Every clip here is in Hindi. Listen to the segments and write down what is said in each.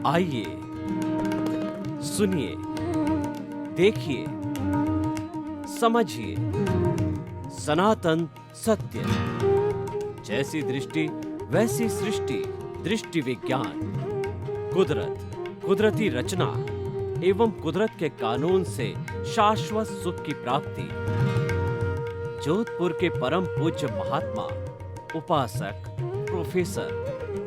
आइए, सुनिए, देखिए, समझिए सनातन सत्य। जैसी दृष्टि वैसी सृष्टि, दृष्टि विज्ञान। कुदरत, कुदरती रचना एवं कुदरत के कानून से शाश्वत सुख की प्राप्ति। जोधपुर के परम पूज्य महात्मा उपासक प्रोफेसर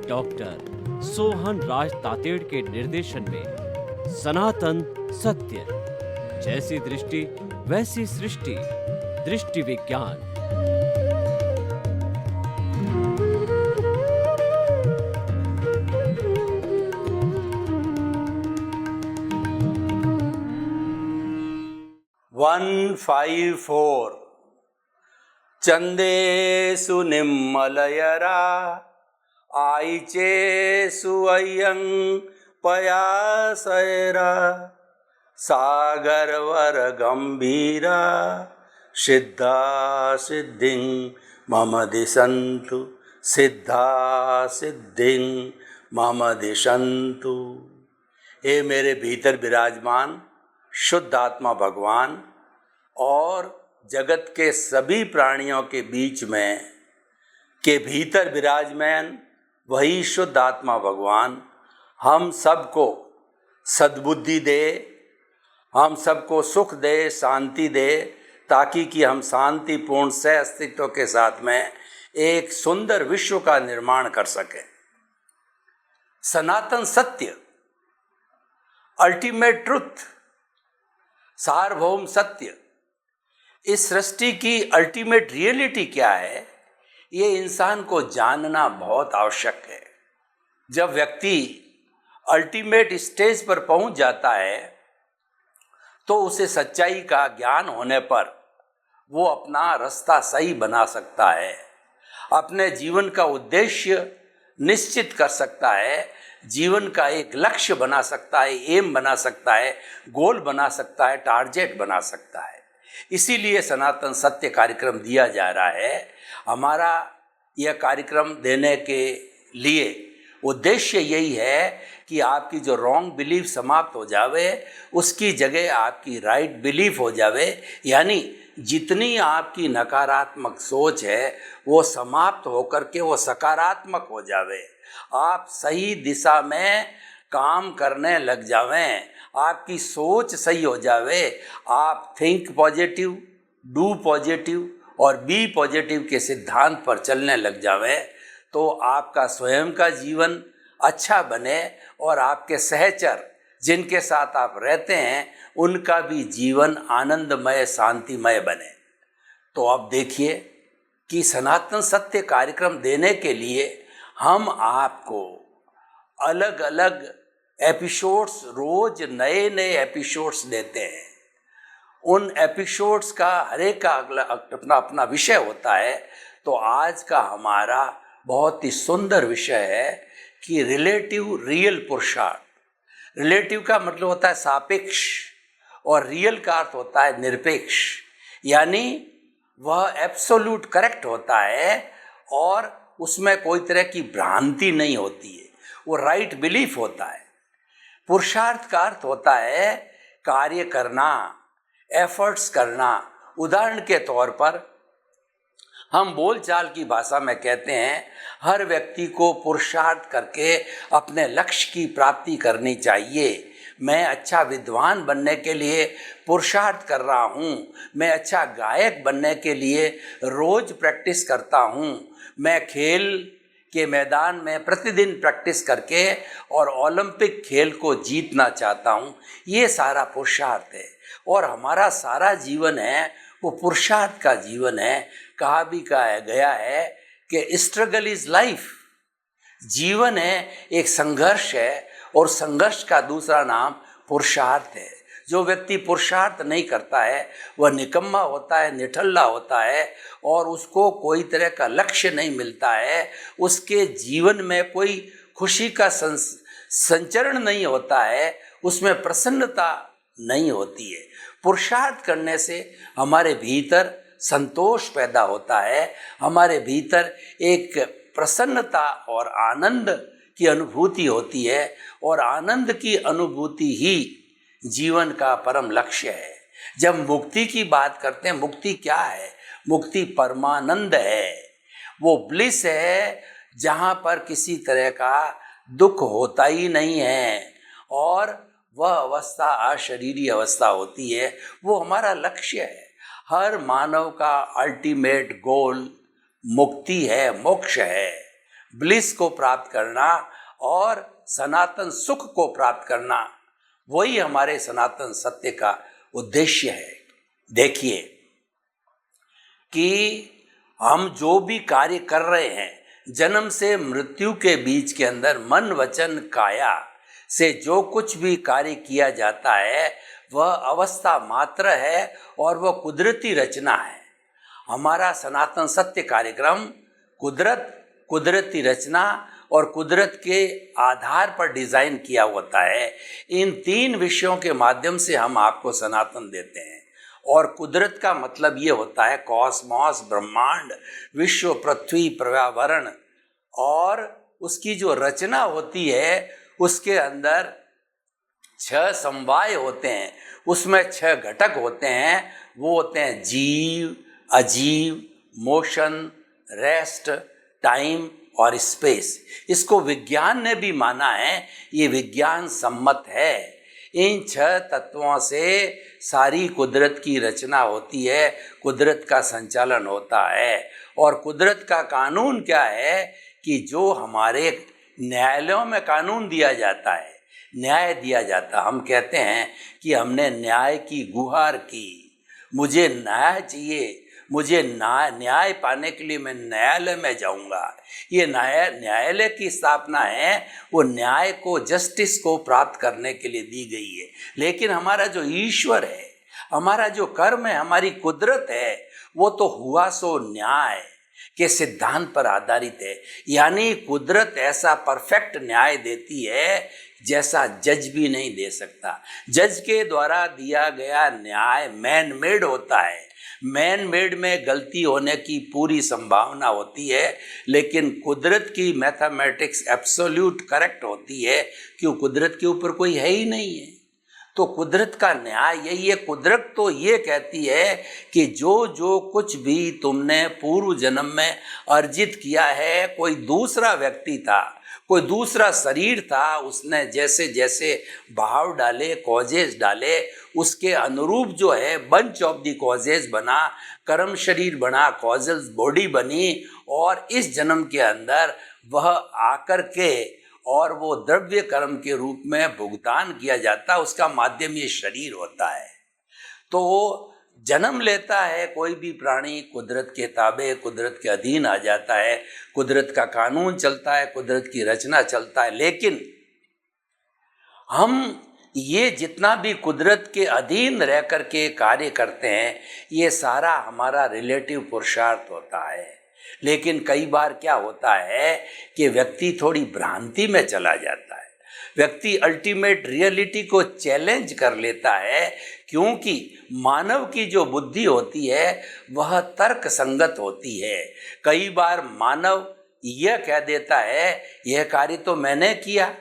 डॉक्टर सोहन राज तातेड़ के निर्देशन में सनातन सत्य। जैसी दृष्टि वैसी सृष्टि, दृष्टि विज्ञान। वन 5-4 चंदेषु निम्मलयरा आईचेषु अय्यं पयासयरा सागरवर गंभीरा सिद्धा सिद्धिं मम दिशन्तु, सिद्धा सिद्धिं मम दिशन्तु। हे मेरे भीतर विराजमान शुद्ध आत्मा भगवान और जगत के सभी प्राणियों के बीच में के भीतर विराजमान वही शुद्ध आत्मा भगवान हम सबको सद्बुद्धि दे, हम सबको सुख दे, शांति दे, ताकि कि हम शांतिपूर्ण सह अस्तित्व के साथ में एक सुंदर विश्व का निर्माण कर सकें। सनातन सत्य, अल्टीमेट ट्रुथ, सार्वभौम सत्य, इस सृष्टि की अल्टीमेट रियलिटी क्या है, ये इंसान को जानना बहुत आवश्यक है। जब व्यक्ति अल्टीमेट स्टेज पर पहुंच जाता है तो उसे सच्चाई का ज्ञान होने पर वो अपना रास्ता सही बना सकता है, अपने जीवन का उद्देश्य निश्चित कर सकता है, जीवन का एक लक्ष्य बना सकता है, एम बना सकता है, गोल बना सकता है, टारगेट बना सकता है। इसीलिए सनातन सत्य कार्यक्रम दिया जा रहा है। हमारा यह कार्यक्रम देने के लिए उद्देश्य यही है कि आपकी जो रॉन्ग बिलीफ समाप्त हो जावे, उसकी जगह आपकी राइट बिलीफ हो जावे। यानी जितनी आपकी नकारात्मक सोच है वो समाप्त होकर के वो सकारात्मक हो जावे, आप सही दिशा में काम करने लग जावें, आपकी सोच सही हो जावे, आप थिंक पॉजिटिव, डू पॉजिटिव और बी पॉजिटिव के सिद्धांत पर चलने लग जावें, तो आपका स्वयं का जीवन अच्छा बने और आपके सहचर जिनके साथ आप रहते हैं उनका भी जीवन आनंदमय, शांतिमय बने। तो अब देखिए कि सनातन सत्य कार्यक्रम देने के लिए हम आपको अलग अलग एपिसोड्स, रोज नए नए एपिसोड्स देते हैं। उन एपिसोड्स का हर एक का अपना अपना विषय होता है। तो आज का हमारा बहुत ही सुंदर विषय है कि रिलेटिव रियल पुरुषार्थ। रिलेटिव का मतलब होता है सापेक्ष और रियल का अर्थ होता है निरपेक्ष, यानी वह एब्सोल्यूट करेक्ट होता है और उसमें कोई तरह की भ्रांति नहीं होती है, वो राइट बिलीफ होता है। पुरुषार्थ का अर्थ होता है कार्य करना, एफर्ट्स करना। उदाहरण के तौर पर हम बोलचाल की भाषा में कहते हैं हर व्यक्ति को पुरुषार्थ करके अपने लक्ष्य की प्राप्ति करनी चाहिए। मैं अच्छा विद्वान बनने के लिए पुरुषार्थ कर रहा हूँ, मैं अच्छा गायक बनने के लिए रोज प्रैक्टिस करता हूँ, मैं खेल के मैदान में प्रतिदिन प्रैक्टिस करके और ओलंपिक खेल को जीतना चाहता हूँ। ये सारा पुरुषार्थ है और हमारा सारा जीवन है वो पुरुषार्थ का जीवन है। कहा भी कहा गया है कि स्ट्रगल इज लाइफ, जीवन है एक संघर्ष है और संघर्ष का दूसरा नाम पुरुषार्थ है। जो व्यक्ति पुरुषार्थ नहीं करता है वह निकम्मा होता है, निठल्ला होता है और उसको कोई तरह का लक्ष्य नहीं मिलता है, उसके जीवन में कोई खुशी का संचरण नहीं होता है, उसमें प्रसन्नता नहीं होती है। पुरुषार्थ करने से हमारे भीतर संतोष पैदा होता है, हमारे भीतर एक प्रसन्नता और आनंद की अनुभूति होती है और आनंद की अनुभूति ही जीवन का परम लक्ष्य है। जब मुक्ति की बात करते हैं, मुक्ति क्या है? मुक्ति परमानंद है, वो ब्लिस है जहाँ पर किसी तरह का दुख होता ही नहीं है और वह अवस्था अशरीरी अवस्था होती है। वो हमारा लक्ष्य है। हर मानव का अल्टीमेट गोल मुक्ति है, मोक्ष है, ब्लिस को प्राप्त करना और सनातन सुख को प्राप्त करना, वही हमारे सनातन सत्य का उद्देश्य है। देखिए कि हम जो भी कार्य कर रहे हैं, जन्म से मृत्यु के बीच के अंदर मन वचन काया से जो कुछ भी कार्य किया जाता है वह अवस्था मात्र है और वह कुदरती रचना है। हमारा सनातन सत्य कार्यक्रम कुदरती रचना और कुदरत के आधार पर डिजाइन किया होता है। इन 3 विषयों के माध्यम से हम आपको सनातन देते हैं। और कुदरत का मतलब ये होता है कॉस्मॉस, ब्रह्मांड, विश्व, पृथ्वी, पर्यावरण, और उसकी जो रचना होती है उसके अंदर 6 समवाय होते हैं, उसमें 6 घटक होते हैं। वो होते हैं जीव, अजीव, मोशन, रेस्ट, टाइम और स्पेस। इसको विज्ञान ने भी माना है, ये विज्ञान सम्मत है। इन 6 तत्वों से सारी कुदरत की रचना होती है, कुदरत का संचालन होता है। और कुदरत का कानून क्या है कि जो हमारे न्यायालयों में कानून दिया जाता है, न्याय दिया जाता, हम कहते हैं कि हमने न्याय की गुहार की, मुझे न्याय चाहिए, मुझे न्याय पाने के लिए मैं न्यायालय में जाऊंगा। ये न्यायालय की स्थापना है, वो न्याय को, जस्टिस को प्राप्त करने के लिए दी गई है। लेकिन हमारा जो ईश्वर है, हमारा जो कर्म है, हमारी कुदरत है, वो तो हुआ सो न्याय के सिद्धांत पर आधारित है। यानी कुदरत ऐसा परफेक्ट न्याय देती है जैसा जज भी नहीं दे सकता। जज के द्वारा दिया गया न्याय मैन मेड होता है। मैन मेड में गलती होने की पूरी संभावना होती है, लेकिन कुदरत की मैथमेटिक्स एब्सोल्यूट करेक्ट होती है, क्यों? कुदरत के ऊपर कोई है ही नहीं है। तो कुदरत का न्याय यही है। कुदरत तो ये कहती है कि जो कुछ भी तुमने पूर्व जन्म में अर्जित किया है, कोई दूसरा व्यक्ति था, कोई दूसरा शरीर था, उसने जैसे जैसे भाव डाले, कॉजेज डाले, उसके अनुरूप जो है बंच ऑफ द कॉजेज बना, कर्म शरीर बना, कॉजल बॉडी बनी, और इस जन्म के अंदर वह आकर के और वो द्रव्य कर्म के रूप में भुगतान किया जाता, उसका माध्यम ये शरीर होता है। तो जन्म लेता है कोई भी प्राणी, कुदरत के ताबे, कुदरत के अधीन आ जाता है, कुदरत का कानून चलता है, कुदरत की रचना चलता है। लेकिन हम ये जितना भी कुदरत के अधीन रह कर के कार्य करते हैं, ये सारा हमारा रिलेटिव पुरुषार्थ होता है। लेकिन कई बार क्या होता है कि व्यक्ति थोड़ी भ्रांति में चला जाता है, व्यक्ति अल्टीमेट रियलिटी को चैलेंज कर लेता है, क्योंकि मानव की जो बुद्धि होती है वह तर्क संगत होती है। कई बार मानव यह कह देता है यह कार्य तो मैंने किया,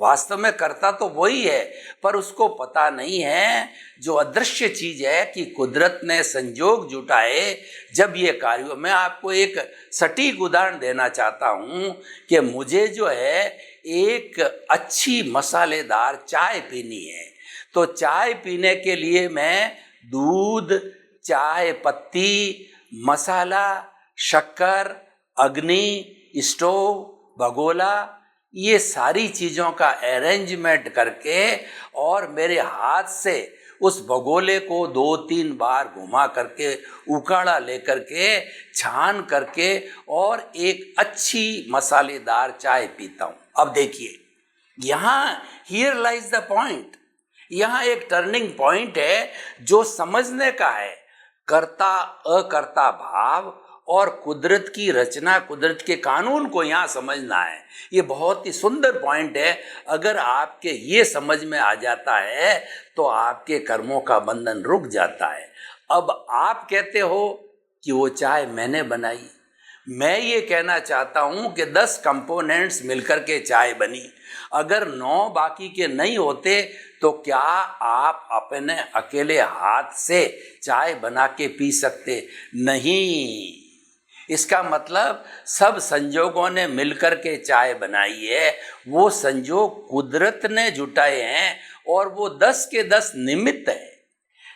वास्तव में करता तो वही है, पर उसको पता नहीं है जो अदृश्य चीज है कि कुदरत ने संजोग जुटाए जब ये कार्य। मैं आपको एक सटीक उदाहरण देना चाहता हूँ कि मुझे जो है एक अच्छी मसालेदार चाय पीनी है, तो चाय पीने के लिए मैं दूध, चाय पत्ती, मसाला, शक्कर, अग्नि, स्टोव, भगोला, ये सारी चीज़ों का अरेंजमेंट करके और मेरे हाथ से उस भगोले को 2-3 बार घुमा करके, उकाड़ा लेकर के, छान करके और एक अच्छी मसालेदार चाय पीता हूँ। अब देखिए, यहाँ हियर लाइज द पॉइंट, यहाँ एक टर्निंग पॉइंट है जो समझने का है। कर्ता अकर्ता भाव और कुदरत की रचना, कुदरत के कानून को यहाँ समझना है। ये बहुत ही सुंदर पॉइंट है। अगर आपके ये समझ में आ जाता है तो आपके कर्मों का बंधन रुक जाता है। अब आप कहते हो कि वो चाय मैंने बनाई, मैं ये कहना चाहता हूँ कि 10 कंपोनेंट्स मिलकर के चाय बनी, अगर 9 बाकी के नहीं होते तो क्या आप अपने अकेले हाथ से चाय बना के पी सकते? नहीं। इसका मतलब सब संजोगों ने मिलकर के चाय बनाई है, वो संजोग कुदरत ने जुटाए हैं और वो 10 के 10 निमित्त है।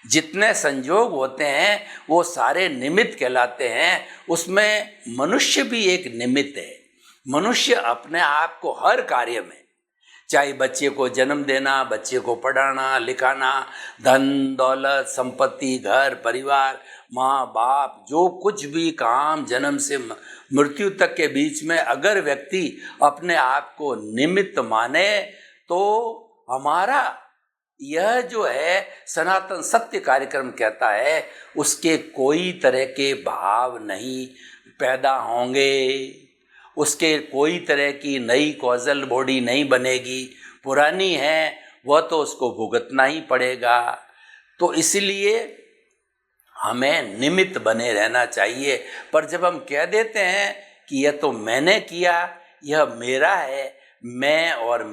जितने संजोग होते हैं वो सारे निमित्त कहलाते हैं, उसमें मनुष्य भी एक निमित्त है। मनुष्य अपने आप को हर कार्य में, चाहे बच्चे को जन्म देना, बच्चे को पढ़ाना लिखाना, धन दौलत संपत्ति घर परिवार माँ बाप, जो कुछ भी काम जन्म से मृत्यु तक के बीच में अगर व्यक्ति अपने आप को निमित्त माने तो हमारा यह जो है सनातन सत्य कार्यक्रम कहता है उसके कोई तरह के भाव नहीं पैदा होंगे, उसके कोई तरह की नई कॉजल बॉडी नहीं बनेगी, पुरानी है वह तो उसको भुगतना ही पड़ेगा। तो इसलिए हमें निमित्त बने रहना चाहिए। पर जब हम कह देते हैं कि यह तो मैंने किया, यह मेरा है, मैं और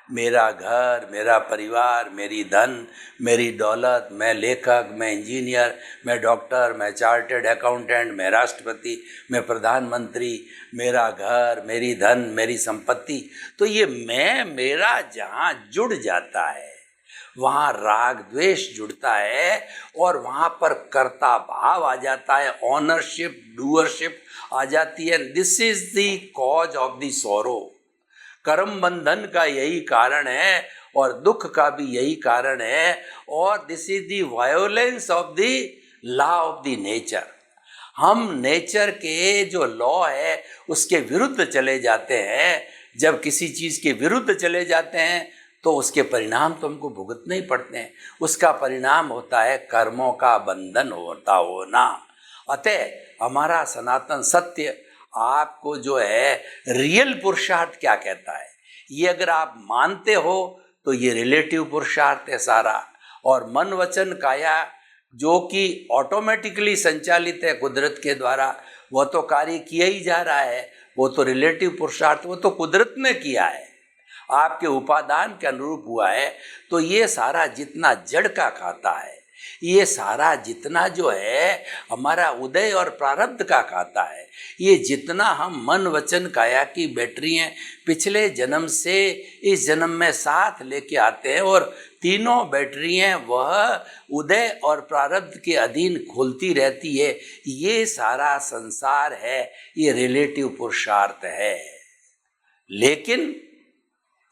मेरा घर, मेरा परिवार, मेरी धन, मेरी दौलत, मैं लेखक, मैं इंजीनियर, मैं डॉक्टर, मैं चार्टर्ड अकाउंटेंट, मैं राष्ट्रपति, मैं प्रधानमंत्री, मेरा घर, मेरी धन, मेरी संपत्ति, तो ये मैं मेरा जहाँ जुड़ जाता है वहाँ राग द्वेष जुड़ता है और वहाँ पर कर्ता भाव आ जाता है, ऑनरशिप डूअरशिप आ जाती है। This is the cause of the sorrow. कर्म बंधन का यही कारण है और दुख का भी यही कारण है, और this is the violence of the law of the nature. हम नेचर के जो लॉ है उसके विरुद्ध चले जाते हैं। जब किसी चीज़ के विरुद्ध चले जाते हैं तो उसके परिणाम तो हमको भुगतने ही पड़ते हैं। उसका परिणाम होता है कर्मों का बंधन होना। अतः हमारा सनातन सत्य आपको जो है रियल पुरुषार्थ क्या कहता है, ये अगर आप मानते हो तो ये रिलेटिव पुरुषार्थ है सारा, और मन वचन काया जो कि ऑटोमेटिकली संचालित है कुदरत के द्वारा, वह तो कार्य किया ही जा रहा है, वो तो रिलेटिव पुरुषार्थ, वो तो कुदरत ने किया है, आपके उपादान के अनुरूप हुआ है। तो ये सारा जितना जड़ का खाता है, ये सारा जितना जो है हमारा उदय और प्रारब्ध का खाता है, ये जितना हम मन वचन काया की बैटरियाँ पिछले जन्म से इस जन्म में साथ लेके आते हैं, और तीनों बैटरियाँ वह उदय और प्रारब्ध के अधीन खुलती रहती है। ये सारा संसार है, ये रिलेटिव पुरुषार्थ है। लेकिन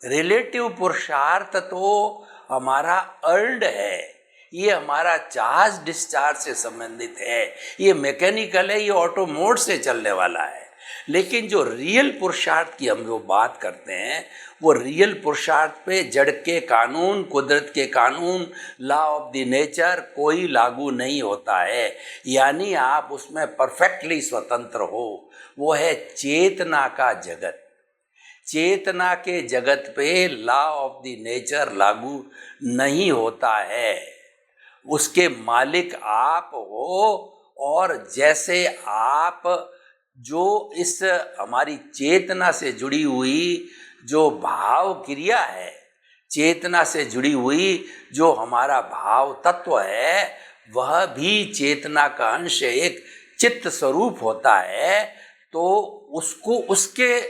रिलेटिव पुरुषार्थ तो हमारा अर्न्ड है, ये हमारा चार्ज डिस्चार्ज से संबंधित है, ये मैकेनिकल है, ये ऑटो मोड से चलने वाला है। लेकिन जो रियल पुरुषार्थ की हम जो बात करते हैं वो रियल पुरुषार्थ पे जड़ के कानून, कुदरत के कानून, लॉ ऑफ द नेचर कोई लागू नहीं होता है, यानी आप उसमें परफेक्टली स्वतंत्र हो। वो है चेतना का जगत। चेतना के जगत पे लॉ ऑफ द नेचर लागू नहीं होता है, उसके मालिक आप हो। और जैसे आप जो इस हमारी चेतना से जुड़ी हुई जो भाव क्रिया है, चेतना से जुड़ी हुई जो हमारा भाव तत्व है, वह भी चेतना का अंश एक चित्त स्वरूप होता है। तो उसको उसके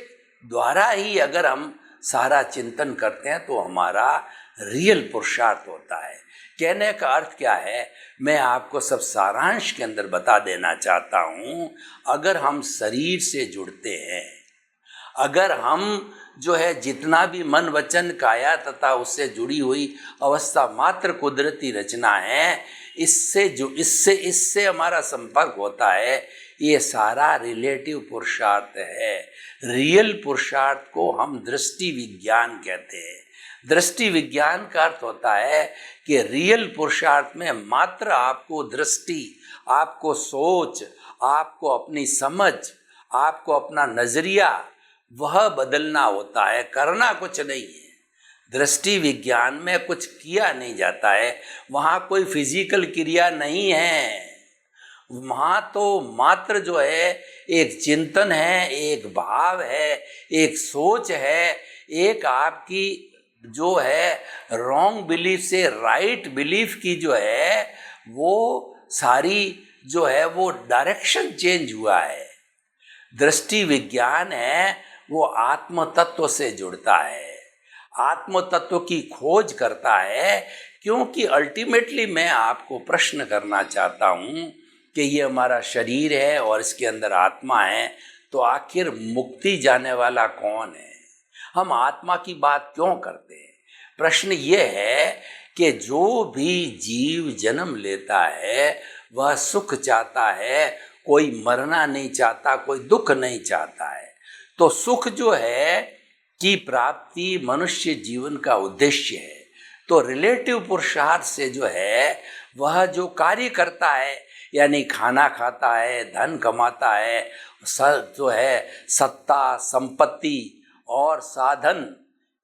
द्वारा ही अगर हम सारा चिंतन करते हैं तो हमारा रियल पुरुषार्थ होता है। कहने का अर्थ क्या है, मैं आपको सब सारांश के अंदर बता देना चाहता हूँ। अगर हम शरीर से जुड़ते हैं, अगर हम जो है जितना भी मन वचन काया तथा उससे जुड़ी हुई अवस्था मात्र कुदरती रचना है, इससे हमारा संपर्क होता है, ये सारा रिलेटिव पुरुषार्थ है। रियल पुरुषार्थ को हम दृष्टि विज्ञान कहते हैं। दृष्टि विज्ञान का अर्थ होता है कि रियल पुरुषार्थ में मात्र आपको दृष्टि, आपको सोच, आपको अपनी समझ, आपको अपना नजरिया वह बदलना होता है, करना कुछ नहीं है। दृष्टि विज्ञान में कुछ किया नहीं जाता है, वहाँ कोई फिजिकल क्रिया नहीं है, वहां तो मात्र जो है एक चिंतन है, एक भाव है, एक सोच है, एक आपकी जो है रॉन्ग बिलीफ से राइट बिलीफ की जो है वो सारी जो है वो डायरेक्शन चेंज हुआ है। दृष्टि विज्ञान है वो आत्म तत्व से जुड़ता है, आत्म तत्व की खोज करता है। क्योंकि अल्टीमेटली मैं आपको प्रश्न करना चाहता हूं कि ये हमारा शरीर है और इसके अंदर आत्मा है, तो आखिर मुक्ति जाने वाला कौन है? हम आत्मा की बात क्यों करते हैं? प्रश्न ये है कि जो भी जीव जन्म लेता है वह सुख चाहता है, कोई मरना नहीं चाहता, कोई दुख नहीं चाहता है। तो सुख जो है की प्राप्ति मनुष्य जीवन का उद्देश्य है। तो रिलेटिव पुरुषार्थ से जो है वह जो कार्य करता है, यानी खाना खाता है, धन कमाता है, जो है सत्ता संपत्ति और साधन,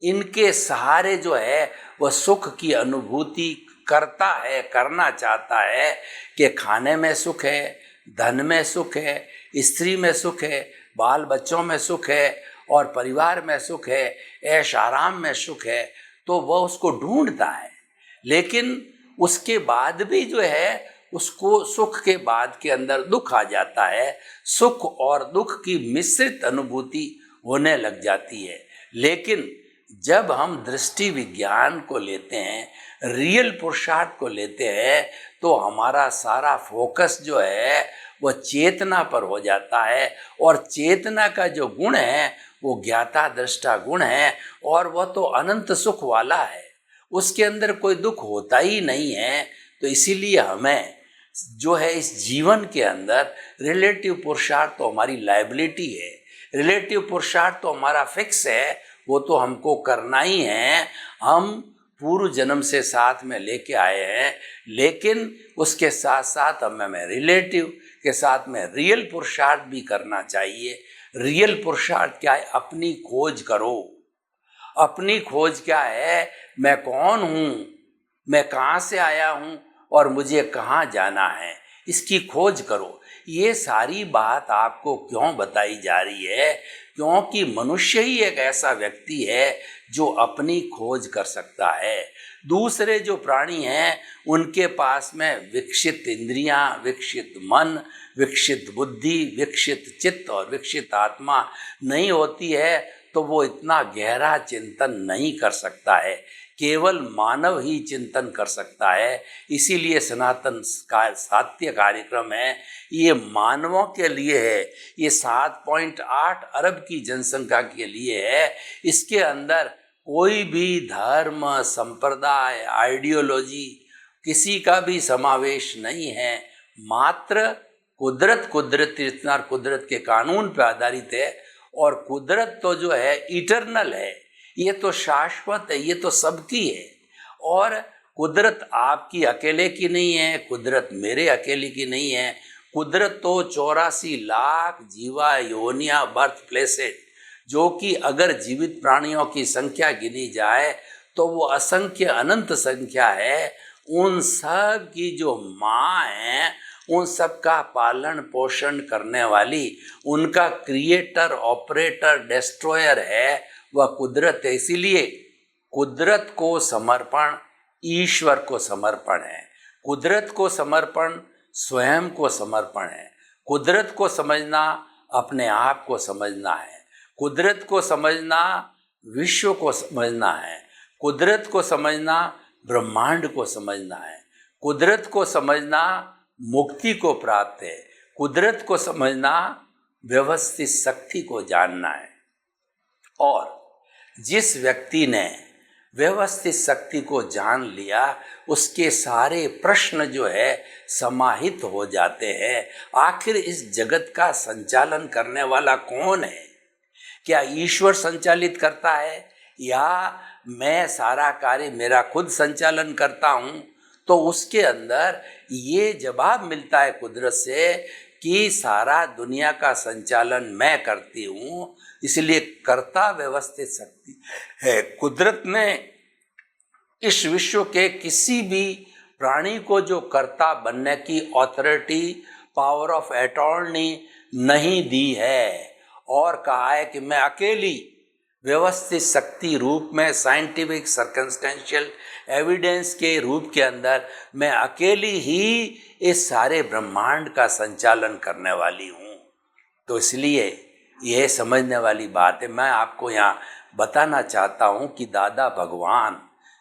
इनके सहारे जो है वह सुख की अनुभूति करता है, करना चाहता है कि खाने में सुख है, धन में सुख है, स्त्री में सुख है, बाल बच्चों में सुख है और परिवार में सुख है, ऐश आराम में सुख है। तो वह उसको ढूंढता है, लेकिन उसके बाद भी जो है उसको सुख के बाद के अंदर दुख आ जाता है, सुख और दुख की मिश्रित अनुभूति होने लग जाती है। लेकिन जब हम दृष्टि विज्ञान को लेते हैं, रियल पुरुषार्थ को लेते हैं, तो हमारा सारा फोकस जो है वह चेतना पर हो जाता है। और चेतना का जो गुण है वो ज्ञाता दृष्टा गुण है, और वह तो अनंत सुख वाला है, उसके अंदर कोई दुख होता ही नहीं है। तो इसीलिए हमें जो है इस जीवन के अंदर रिलेटिव पुरुषार्थ तो हमारी लायबिलिटी है, रिलेटिव पुरुषार्थ तो हमारा फिक्स है, वो तो हमको करना ही है। हम पूर्व जन्म से साथ में लेके आए हैं, लेकिन उसके साथ साथ हमें रिलेटिव के साथ में रियल पुरुषार्थ भी करना चाहिए। रियल पुरुषार्थ क्या है? अपनी खोज करो। अपनी खोज क्या है? मैं कौन हूँ, मैं कहाँ से आया हूँ और मुझे कहाँ जाना है, इसकी खोज करो। ये सारी बात आपको क्यों बताई जा रही है? क्योंकि मनुष्य ही एक ऐसा व्यक्ति है जो अपनी खोज कर सकता है। दूसरे जो प्राणी हैं उनके पास में विकसित इंद्रियां, विकसित मन, विकसित बुद्धि, विकसित चित्त और विकसित आत्मा नहीं होती है, तो वो इतना गहरा चिंतन नहीं कर सकता है। केवल मानव ही चिंतन कर सकता है। इसीलिए सनातन सात्य कार्यक्रम है, ये मानवों के लिए है, ये 7.8 अरब की जनसंख्या के लिए है। इसके अंदर कोई भी धर्म, संप्रदाय, आइडियोलॉजी किसी का भी समावेश नहीं है। मात्र कुदरत के कानून पर आधारित है। और कुदरत तो जो है इटरनल है, ये तो शाश्वत है, ये तो सबकी है। और कुदरत आपकी अकेले की नहीं है, कुदरत मेरे अकेले की नहीं है। कुदरत तो 84 लाख जीवा योनिया बर्थ प्लेसेस, जो कि अगर जीवित प्राणियों की संख्या गिनी जाए तो वो असंख्य अनंत संख्या है। उन सब की जो माँ है, उन सब का पालन पोषण करने वाली, उनका क्रिएटर, ऑपरेटर, डिस्ट्रॉयर है वह कुदरत है। इसीलिए कुदरत को समर्पण ईश्वर को समर्पण है, कुदरत को समर्पण स्वयं को समर्पण है। कुदरत को समझना अपने आप को समझना है, कुदरत को समझना विश्व को समझना है, कुदरत को समझना ब्रह्मांड को समझना है, कुदरत को समझना मुक्ति को प्राप्त है, कुदरत को समझना व्यवस्थित शक्ति को जानना है। और जिस व्यक्ति ने व्यवस्थित शक्ति को जान लिया, उसके सारे प्रश्न जो है समाहित हो जाते हैं। आखिर इस जगत का संचालन करने वाला कौन है? क्या ईश्वर संचालित करता है या मैं सारा कार्य मेरा खुद संचालन करता हूँ? तो उसके अंदर ये जवाब मिलता है कुदरत से कि सारा दुनिया का संचालन मैं करती हूँ, इसलिए कर्ता व्यवस्थित शक्ति है। कुदरत ने इस विश्व के किसी भी प्राणी को जो कर्ता बनने की ऑथोरिटी पावर ऑफ अटॉर्नी नहीं दी है और कहा है कि मैं अकेली व्यवस्थित शक्ति रूप में साइंटिफिक सर्कमस्टेंशियल एविडेंस के रूप के अंदर मैं अकेली ही इस सारे ब्रह्मांड का संचालन करने वाली हूँ। तो इसलिए यह समझने वाली बात है। मैं आपको यहाँ बताना चाहता हूँ कि दादा भगवान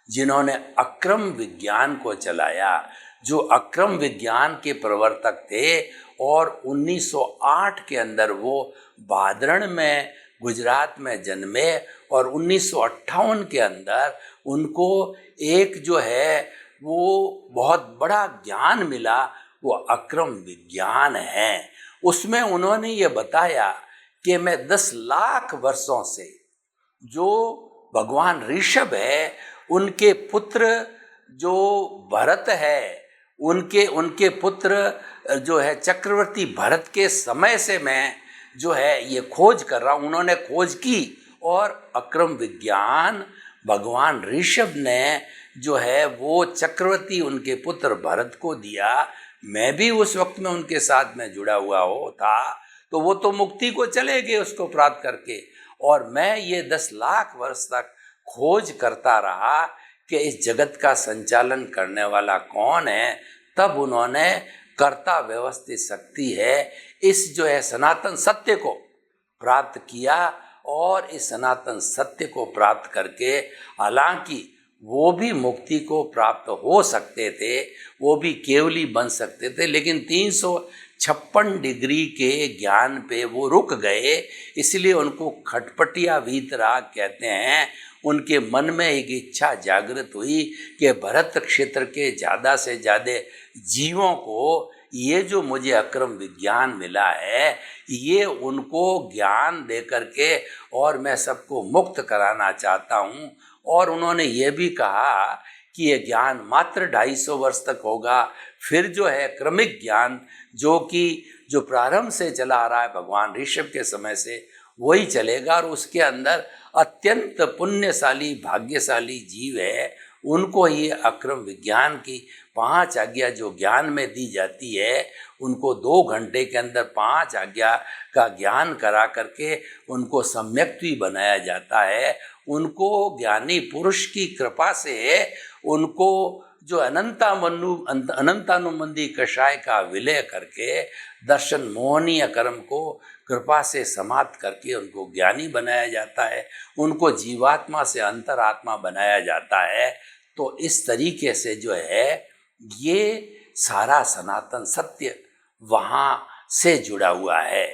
जिन्होंने अक्रम विज्ञान को चलाया, जो अक्रम विज्ञान के प्रवर्तक थे और 1908 के अंदर वो भादरण में गुजरात में जन्मे और 1958 के अंदर उनको एक जो है वो बहुत बड़ा ज्ञान मिला, वो अक्रम विज्ञान है। उसमें उन्होंने ये बताया कि मैं 10 लाख वर्षों से जो भगवान ऋषभ है उनके पुत्र जो भरत है, उनके पुत्र जो है चक्रवर्ती भरत के समय से मैं जो है ये खोज कर रहा हूँ। उन्होंने खोज की और अक्रम विज्ञान भगवान ऋषभ ने जो है वो चक्रवर्ती उनके पुत्र भरत को दिया। मैं भी उस वक्त में उनके साथ में जुड़ा हुआ था, तो वो तो मुक्ति को चले गए उसको प्राप्त करके, और मैं ये 10 लाख वर्ष तक खोज करता रहा कि इस जगत का संचालन करने वाला कौन है। तब उन्होंने कर्ता व्यवस्थित शक्ति है इस जो है सनातन सत्य को प्राप्त किया, और इस सनातन सत्य को प्राप्त करके हालांकि वो भी मुक्ति को प्राप्त हो सकते थे, वो भी केवली बन सकते थे, लेकिन 356 डिग्री के ज्ञान पे वो रुक गए। इसलिए उनको खटपटिया वीतराग कहते हैं। उनके मन में एक इच्छा जागृत हुई कि भरत क्षेत्र के ज़्यादा से ज़्यादा जीवों को ये जो मुझे अक्रम विज्ञान मिला है ये उनको ज्ञान दे करके और मैं सबको मुक्त कराना चाहता हूँ। और उन्होंने ये भी कहा कि ये ज्ञान मात्र 250 वर्ष तक होगा, फिर जो है क्रमिक ज्ञान जो प्रारंभ से चला आ रहा है भगवान ऋषभ के समय से वही चलेगा, और उसके अंदर अत्यंत पुण्यशाली भाग्यशाली जीव है उनको ये अक्रम विज्ञान की 5 आज्ञा जो ज्ञान में दी जाती है, उनको 2 घंटे के अंदर 5 आज्ञा का ज्ञान करा करके उनको सम्यक्त्वी बनाया जाता है। उनको ज्ञानी पुरुष की कृपा से उनको जो अनंतानुबंधी कषाय का विलय करके दर्शन मोहनीय कर्म को कृपा से समाप्त करके उनको ज्ञानी बनाया जाता है, उनको जीवात्मा से अंतरात्मा बनाया जाता है। तो इस तरीके से जो है ये सारा सनातन सत्य वहाँ से जुड़ा हुआ है।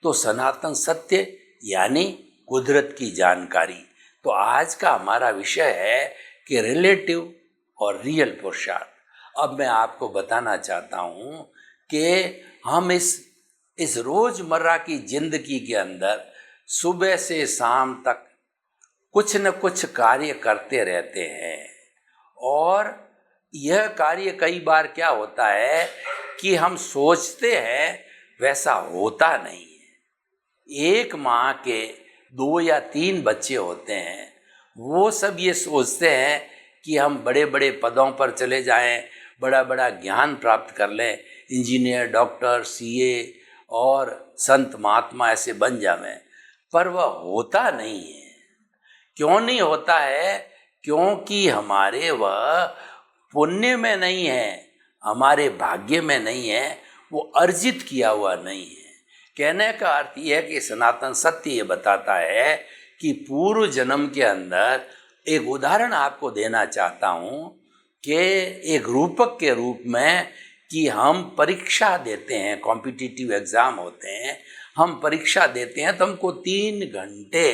तो सनातन सत्य यानी कुदरत की जानकारी। तो आज का हमारा विषय है कि रिलेटिव और रियल पुरुषार्थ। अब मैं आपको बताना चाहता हूँ कि हम इस रोज़मर्रा की जिंदगी के अंदर सुबह से शाम तक कुछ न कुछ कार्य करते रहते हैं, और यह कार्य कई बार क्या होता है कि हम सोचते हैं वैसा होता नहीं है। एक माँ के 2 या 3 बच्चे होते हैं, वो सब ये सोचते हैं कि हम बड़े बड़े पदों पर चले जाएं, बड़ा बड़ा ज्ञान प्राप्त कर लें, इंजीनियर, डॉक्टर, सीए और संत महात्मा ऐसे बन जावें, पर वह होता नहीं है। क्यों नहीं होता है? क्योंकि हमारे वह पुण्य में नहीं है, हमारे भाग्य में नहीं है, वो अर्जित किया हुआ नहीं है। कहने का अर्थ यह है कि सनातन सत्य ये बताता है कि पूर्व जन्म के अंदर एक उदाहरण आपको देना चाहता हूँ कि एक रूपक के रूप में कि हम परीक्षा देते हैं, कॉम्पिटिटिव एग्ज़ाम होते हैं, हम परीक्षा देते हैं तो हमको 3 घंटे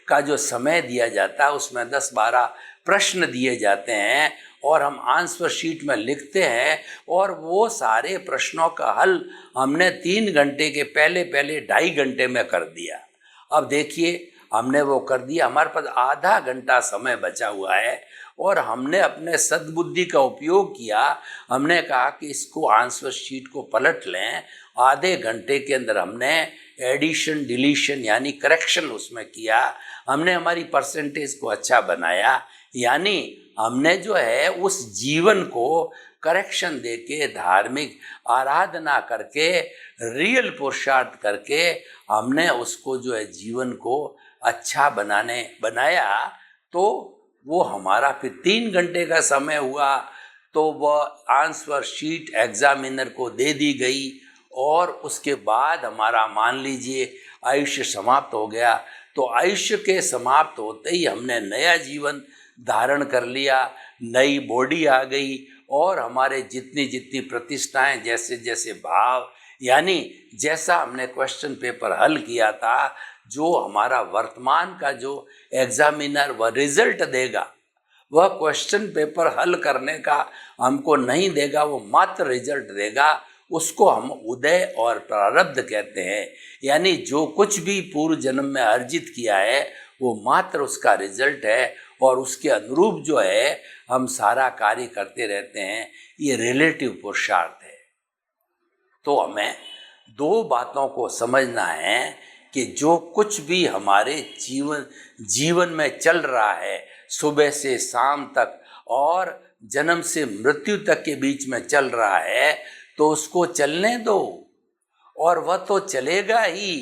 का जो समय दिया जाता है उसमें 10-12 प्रश्न दिए जाते हैं और हम आंसर शीट में लिखते हैं, और वो सारे प्रश्नों का हल हमने 3 घंटे के पहले 2.5 घंटे में कर दिया। अब देखिए हमने वो कर दिया। हमारे पास आधा घंटा समय बचा हुआ है और हमने अपने सद्बुद्धि का उपयोग किया। हमने कहा कि इसको आंसर शीट को पलट लें। आधे घंटे के अंदर हमने एडिशन डिलीशन यानी करेक्शन उसमें किया। हमने हमारी परसेंटेज को अच्छा बनाया, यानी हमने जो है उस जीवन को करेक्शन देके धार्मिक आराधना करके रियल पुरुषार्थ करके हमने उसको जो है जीवन को अच्छा बनाया। तो वो हमारा फिर 3 घंटे का समय हुआ, तो वह आंसर शीट एग्जामिनर को दे दी गई और उसके बाद हमारा मान लीजिए आयुष्य समाप्त हो गया। तो आयुष्य के समाप्त होते ही हमने नया जीवन धारण कर लिया, नई बॉडी आ गई और हमारे जितनी जितनी प्रतिष्ठाएं, जैसे जैसे भाव, यानी जैसा हमने क्वेश्चन पेपर हल किया था, जो हमारा वर्तमान का जो एग्जामिनर वह रिजल्ट देगा, वह क्वेश्चन पेपर हल करने का हमको नहीं देगा, वो मात्र रिजल्ट देगा। उसको हम उदय और प्रारब्ध कहते हैं। यानी जो कुछ भी पूर्व जन्म में अर्जित किया है वो मात्र उसका रिजल्ट है और उसके अनुरूप जो है हम सारा कार्य करते रहते हैं। ये रिलेटिव पुरुषार्थ है। तो हमें 2 बातों को समझना है कि जो कुछ भी हमारे जीवन में चल रहा है, सुबह से शाम तक और जन्म से मृत्यु तक के बीच में चल रहा है, तो उसको चलने दो और वह तो चलेगा ही,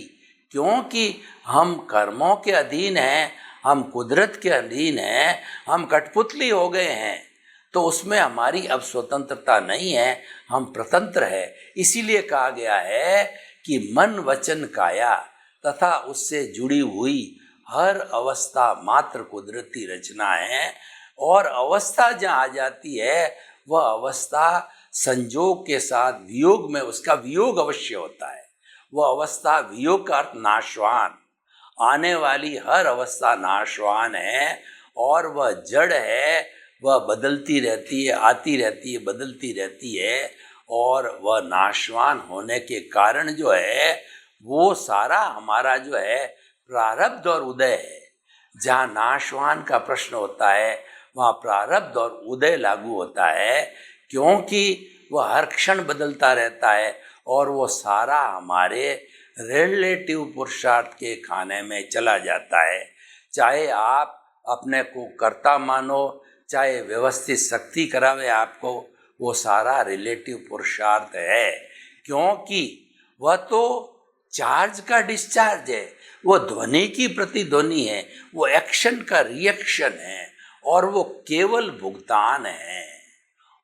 क्योंकि हम कर्मों के अधीन हैं, हम कुदरत के अधीन हैं, हम कठपुतली हो गए हैं। तो उसमें हमारी अब स्वतंत्रता नहीं है, हम प्रतंत्र है। इसीलिए कहा गया है कि मन वचन काया तथा उससे जुड़ी हुई हर अवस्था मात्र कुदरती रचना है। और अवस्था जहाँ आ जाती है वह अवस्था संजोग के साथ वियोग में उसका वियोग अवश्य होता है। वह अवस्था वियोग का अर्थ नाशवान, आने वाली हर अवस्था नाशवान है और वह जड़ है, वह बदलती रहती है, आती रहती है, बदलती रहती है। और वह नाशवान होने के कारण जो है वो सारा हमारा जो है प्रारब्ध और उदय है। जहाँ नाशवान का प्रश्न होता है वहाँ प्रारब्ध और उदय लागू होता है, क्योंकि वह हर क्षण बदलता रहता है और वो सारा हमारे रिलेटिव पुरुषार्थ के खाने में चला जाता है। चाहे आप अपने को कर्ता मानो, चाहे व्यवस्थित शक्ति करावे आपको, वो सारा रिलेटिव पुरुषार्थ है, क्योंकि वह तो चार्ज का डिस्चार्ज है, वो ध्वनि की प्रतिध्वनि है, वो एक्शन का रिएक्शन है और वो केवल भुगतान है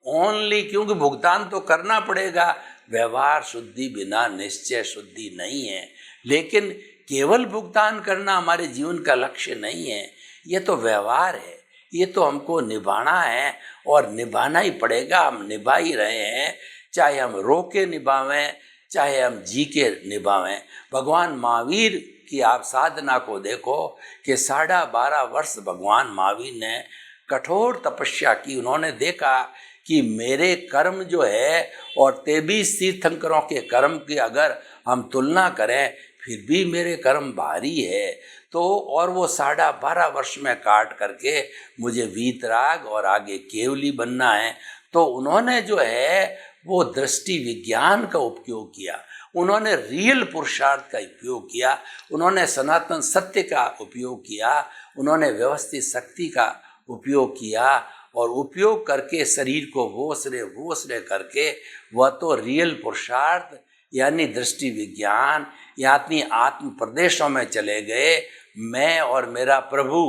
ओनली। क्योंकि भुगतान तो करना पड़ेगा, व्यवहार शुद्धि बिना निश्चय शुद्धि नहीं है। लेकिन केवल भुगतान करना हमारे जीवन का लक्ष्य नहीं है, ये तो व्यवहार है, ये तो हमको निभाना है और निभाना ही पड़ेगा। हम निभा ही रहे हैं, चाहे हम रो के निभावें, चाहे हम जी के निभावें। भगवान महावीर की आप साधना को देखो कि 12.5 वर्ष भगवान महावीर ने कठोर तपस्या की। उन्होंने देखा कि मेरे कर्म जो है और 23 तीर्थंकरों के कर्म की अगर हम तुलना करें फिर भी मेरे कर्म भारी है। तो और वो 12.5 वर्ष में काट करके मुझे वीतराग और आगे केवली बनना है। तो उन्होंने जो है वो दृष्टि विज्ञान का उपयोग किया, उन्होंने रियल पुरुषार्थ का उपयोग किया, उन्होंने सनातन सत्य का उपयोग किया, उन्होंने व्यवस्थित शक्ति का उपयोग किया और उपयोग करके शरीर को वोसरे करके वह तो रियल पुरुषार्थ यानी दृष्टि विज्ञान यानी आत्म प्रदेशों में चले गए। मैं और मेरा प्रभु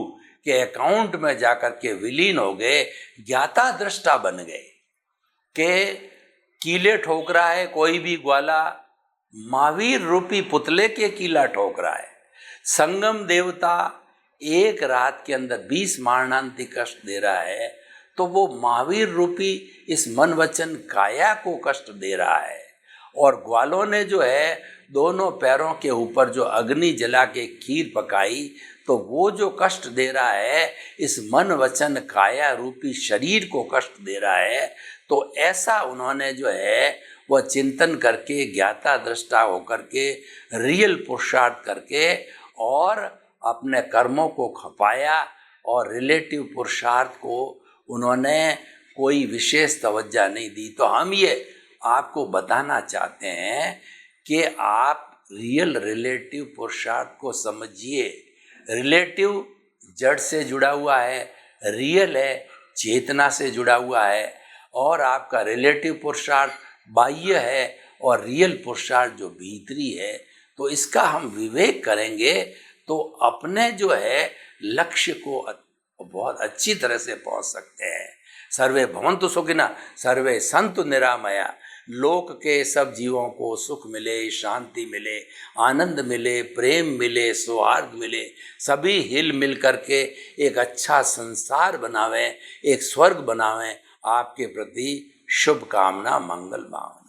के अकाउंट में जाकर के विलीन हो गए, ज्ञाता दृष्टा बन गए। के कीले ठोक रहा है कोई भी ग्वाला, महावीर रूपी पुतले के कीला ठोक रहा है। संगम देवता एक रात के अंदर 20 मारणांतिक कष्ट दे रहा है, तो वो महावीर रूपी इस मन वचन काया को कष्ट दे रहा है। और ग्वालों ने जो है दोनों पैरों के ऊपर जो अग्नि जला के खीर पकाई, तो वो जो कष्ट दे रहा है इस मन वचन काया रूपी शरीर को कष्ट दे रहा है। तो ऐसा उन्होंने जो है वह चिंतन करके ज्ञाता दृष्टा होकर के रियल पुरुषार्थ करके और अपने कर्मों को खपाया और रिलेटिव पुरुषार्थ को उन्होंने कोई विशेष तवज्जो नहीं दी। तो हम ये आपको बताना चाहते हैं कि आप रियल रिलेटिव पुरुषार्थ को समझिए। रिलेटिव जड़ से जुड़ा हुआ है, रियल है चेतना से जुड़ा हुआ है, और आपका रिलेटिव पुरुषार्थ बाह्य है और रियल पुरुषार्थ जो भीतरी है। तो इसका हम विवेक करेंगे तो अपने जो है लक्ष्य को बहुत अच्छी तरह से पहुंच सकते हैं। सर्वे भवन्तु सुखिनः, सर्वे सन्तु निरामया। लोक के सब जीवों को सुख मिले, शांति मिले, आनंद मिले, प्रेम मिले, सौहार्द मिले, सभी हिल मिल करके एक अच्छा संसार बनावें, एक स्वर्ग बनावें। आपके प्रति शुभकामना, मंगल भावना।